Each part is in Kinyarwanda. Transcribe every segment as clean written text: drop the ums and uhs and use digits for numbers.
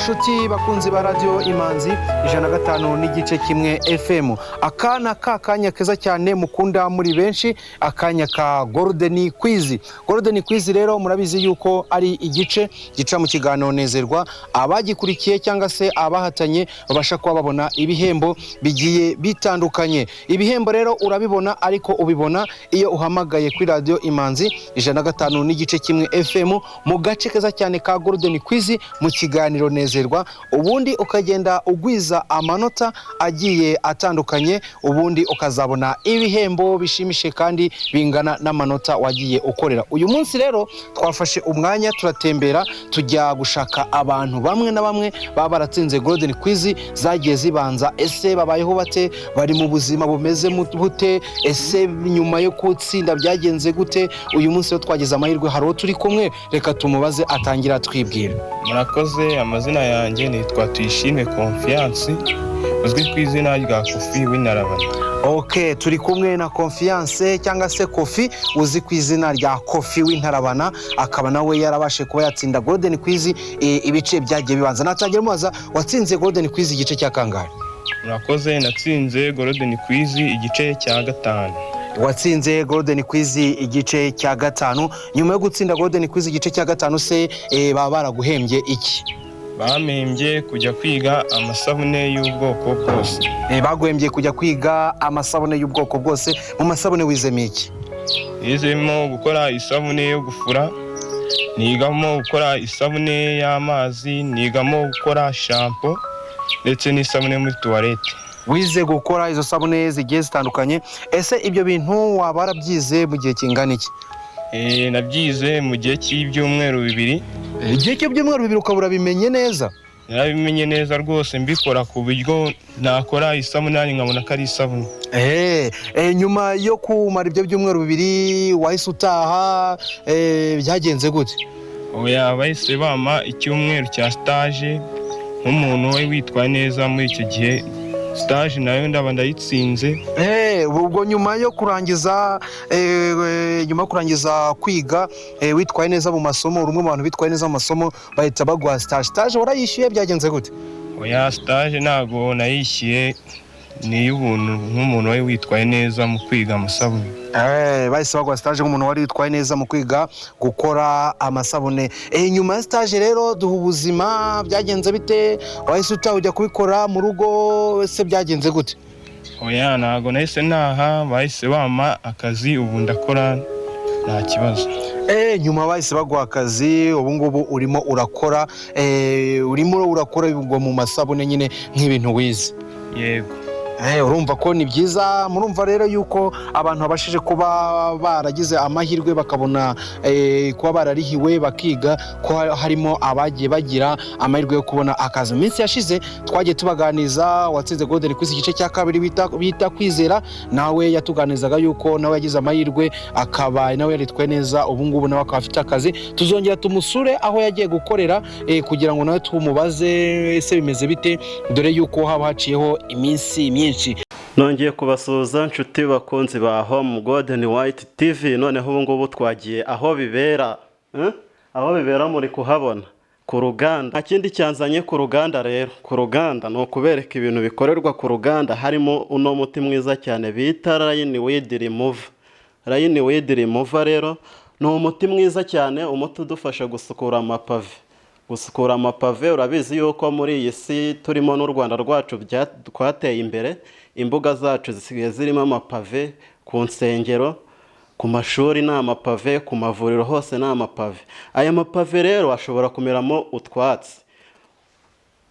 nshuti bakunzi ba radio Imanzi 105 n'igice kimwe FM. Akana kanya keza cyane mukunda muri benshi, akanya ka Golden Quiz. Golden Quiz rero murabizi yuko ari igice gica mu kiganiro nezerwa abagikurikiye cyangwa se abahatanye babasha kuba babona ibihembo bigiye bitandukanye. Ibihembo rero urabibona, ariko ubibona iyo uhamagaye kuri radio Imanzi 105 n'igice kimwe FM mu gace keza cyane ka Golden Quiz mu kiganiro nezerwa, ubundi ukagenda ugwiza amanota agiye atandukanye, ubundi ukazabona ibihembo bishimishe kandi bingana n'amanota wagiye ukorera. Uyu munsi rero twafashe umwanya turatembera tujya gushaka abantu bamwe na bamwe baba baratsinze Golden Quiz zagiye zibanza. Ese babayeho bate, bari mu buzima bumeze bute, ese nyuma yo kutsinda byagenze gute? Uyu munsi rero twagize amahirwe, haro turi kumwe, reka tumubaze atangira twibwira. Murakoze, amazina yanjye nitwa Tuyishime Confiance, uzwi ku izina rya Kofi w'Intarabana. Okay, turi kumwe na Confiance cyangwa se Kofi, uzi ku izina rya Kofi w'Intarabana, akaba nawe yarabashe kuba yatsinda Golden Quiz ibice byagiye bibanza. Natangira mubaza, watsinze Golden Quiz igice cya kangahe? Murakoze, natsinze Golden Quiz igice cya 5. Watsinze Golden Quiz igice cya 5. Nyuma yo gutsinda Golden Quiz igice cya 5 se baba baraguhembye iki? Bamembye kujya kwiga amasabune y'ubwoko bwose. Baguhembye kujya kwiga amasabune y'ubwoko bwose. Mu masabune wizemo iki? Nizemo gukora isabune yo gufura, nigamo gukora isabune y'amazi, nigamo gukora shampoo ndetse n'isabune muri toilette. Wize gukora izo sabune zigiye zitandukanye. Ese ibyo bintu wabarabyize mu gihe kingana iki? Nabyize mu gihe cy'ibyumweru 2. Igihe cy'ibyumweru 2 ukabura bimenye neza? Narabimenye neza rwose, mbikora ku buryo nakora isabune nkabona ko ari isabune. Nyuma yo kumara ibyo byumweru 2 wahise utaha, byagenze gute? Oya, bahise bama icyumweru cya stage nk'umuntu we witwa neza muri icyo gihe. Stage nayo ndaba ndayitsinze. Ubwo nyuma yo kurangiza kwiga witwaye neza mu masomo, urumwe mu bantu bitwaye neza mu masomo, bahita bagwa stage. Stage warayishyuye, byagenze gute? Oya, stage ntago nayishyuye, ni y'ubuntu nk'umuntu we witwaye neza mu kwiga amasabune. Bahise bagwa stage nk'umuntu wari witwaye neza mu kwiga gukora amasabune. Nyuma ya stage rero duha ubuzima, byagenze bite? Wahise ujya kubikora mu rugo, se byagenze gute? Oya, ntago nahise naha, bahise bama akazi, ubu ndakora nta kibazo. Nyuma bahise bagwa akazi, ubu ngubu urimo urakora mu masabune nyine nk'ibintu wize. Yego. Urumva ko ni byiza. Murumva rero yuko abantu babashije kuba baragize amahirwe bakabona kuba bararihiwe bakiga, ko harimo abagiye bagira amahirwe yo kubona akazi. Minsi yashize twagiye tubaganiza watsinze Golden Quiz igice cya 2 bita Kwizera, nawe yatuganizaga yuko nawe yagize amahirwe akaba nawe yaritwaye neza, ubu ngubu nawe akaba afite akazi. Tuzongera tumusure aho yagiye gukorera kugira ngo nawe tumubaze ese bimeze bite, dore yuko haba haciyeho iminsi myinshi. Nongeye kubasuhuza nshuti bakunzi ba Home Golden White TV. Noneho ubu ngubu twagiye aho bibera, aho bibera muri kuhabona ku ruganda. Akindi cyanzanye ku ruganda rero, ku ruganda no kubereka ibintu bikorerwa ku ruganda. Harimo uno muti mwiza cyane bita Rainweed Remover. Rainweed Remover rero ni umuti mwiza cyane, umuti udufasha gusukura amapave. Gusukura amapave, urabizi yuko muri iyi si turimo n'u Rwanda rwacu twateye imbere, imbuga zacu zisigaye zirimo amapave, ku nsengero, ku mashuri ni amapave, ku mavuriro hose ni amapave. Aya mapave rero ashobora kumeramo utwatsi.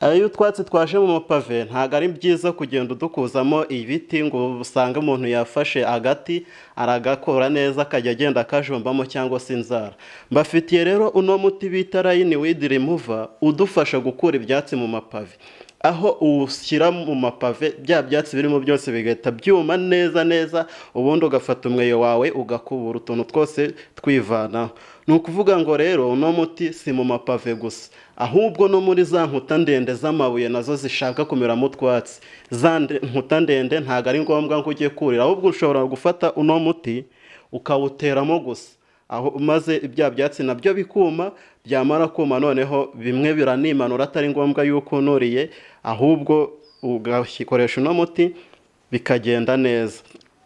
Ayo utwatsi twaje mu mapave ntago ari byiza kugenda udukuzamo ibiti ngo usange umuntu yafashe agati aragakora neza akajya agenda akajombamo cyangwa se inzara. Mbafitiye rero uno muti bita Rainweed Remover udufasha gukura ibyatsi mu mapave. Aho ushyira mu mapave bya byatsi birimo byose bigahita byuma neza, ubundi ugafata umweyo wawe ugakubura utuntu twose twivanaho. Ni ukuvuga ngo rero uno muti si mu mapave gusa, ahubwo no muri za nkuta ndende z'amabuye nazo zishaka kumeramo utwatsi. Za nkuta ndende ntago ari ngombwa ngo ujye kurira, ahubwo ushobora gufata uno muti ukawuteramo gusa, aho maze bya byatsi nabyo bikuma, byamara kuma noneho bimwe biranimanura atari ngombwa yuko unuriye, ahubwo ugashikoresha uno muti bikagenda neza.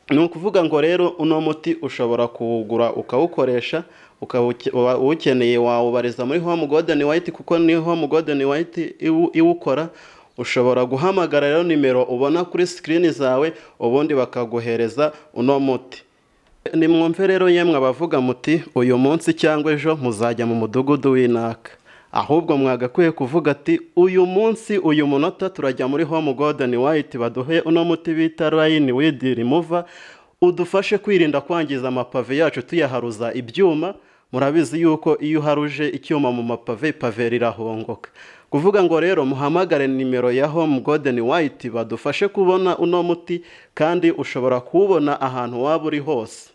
Ni ukuvuga ngo rero uno muti ushobora kuwugura ukawukoresha, ukeneye wawubariza muri Home Golden White, kuko ni Home Golden White iwukora. Ushobora guhamagara rero nimero ubona kuri screen zawe, ubundi bakaguhereza uno muti. Nimwumve rero yemwe abavuga muti uyu munsi cyangwa ejo muzajya mu mudugudu w'inaka, ahubwo mwagakwiye kuvuga ati uyu munsi uyu munota turajya muri Home Golden White baduhe uno muti bita Line Weed Remover, udufashe kwirinda kwangiza amapave yacu tuyaharuza ibyuma. Murabizi yuko iyo uharuje icyuma mu mapave, ipave rirahongoka. Kuvuga ngo rero muhamagare nimero ya Home Golden White badufashe kubona uno muti, kandi ushobora kuwubona ahantu waba uri hose.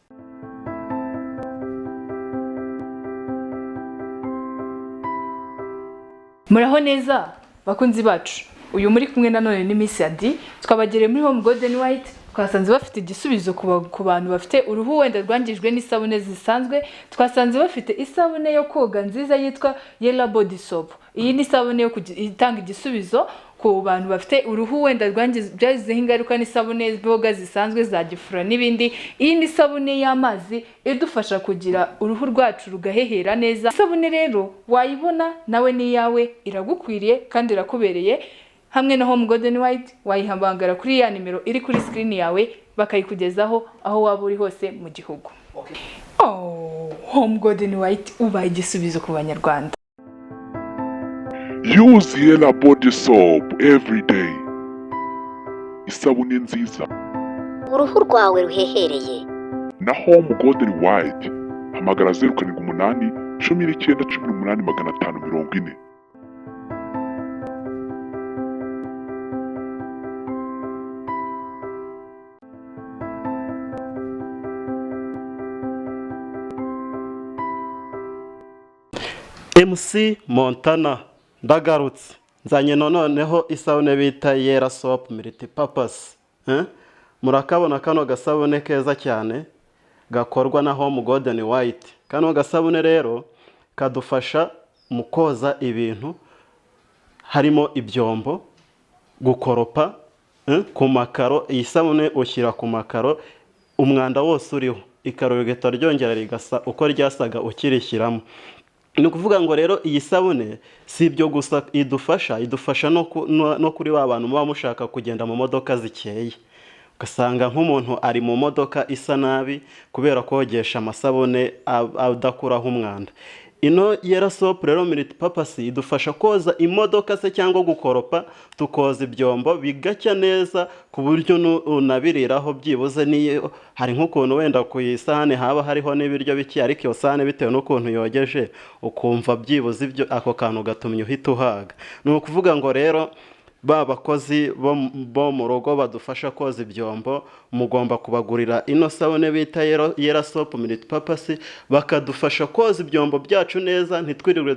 Muraho neza bakunzi bacu, uyu muri kumwe na none ni Miss Adi. Twabagereye muri Home Golden White, twasanze bafite igisubizo ku bantu bafite uruhu wenda rwangijwe n'isabune zisanzwe. Twasanze bafite isabune yo koga nziza yitwa Yellow Body Soap. Iyi ni isabune yo itanga igisubizo ku bantu bafite uruhu wenda rwangizeho ingaruka n'isabune boga zisanzwe za gifura n'ibindi. Iyi ni isabune y'amazi idufasha kugira uruhu rwacu rugahehera neza. Isabune rero wayibona nawe ni yawe, iragukwiriye kandi irakubereye. Hamwe na Home Golden White wayihamagara kuri ya nimero iri kuri screen yawe, bakayikugezaho aho waba uri hose mu gihugu. Home Golden White ubaye igisubizo ku Banyarwanda. Use Yellow Body Soap every day. Isabune nziza, uruhu rwawe ruhehereye. na Home Golden White. Hamagara 078 19 18 540. MC Montana ndagarutse, nzanye noneho isabune bita Yellow Soap Multipurpose. Murakabona kano gasabune keza cyane gakorwa na Home Golden White. Kano gasabune rero kadufasha mu koza ibintu harimo ibyombo, gukoropa ku makaro. Iyi sabune ushyira ku makaro, umwanda wose uriho ikaro rigahita ryongera rigasa uko ryasaga ukirishyiramo. Ni ukuvuga ngo rero iyi sabune si ibyo gusa idufasha no kuri ba bantu muba mushaka kugenda mu modoka zikeye, ugasanga nk'umuntu ari mu modoka isa nabi kubera kogesha amasabune adakuraho umwanda. Ino Yellow Soap rero Multipurpose idufasha koza imodoka se cyangwa gukoropa, tukoza ibyombo bigacya neza ku buryo unabiriraho byibuze. Niyo hari nk'ukuntu wenda ku isahane haba hariho n'ibiryo biki, ariko iyo sahane bitewe n'ukuntu yogeje ukumva byibuze ibyo ako kantu gatumye uhita uhaga. Ni ukuvuga ngo rero ba bakozi bo mu rugo badufasha koza ibyombo, mugomba kubagurira ino sabune bita Yellow Soap Multipurpose, bakadufasha koza ibyombo byacu neza, ntitwirirwe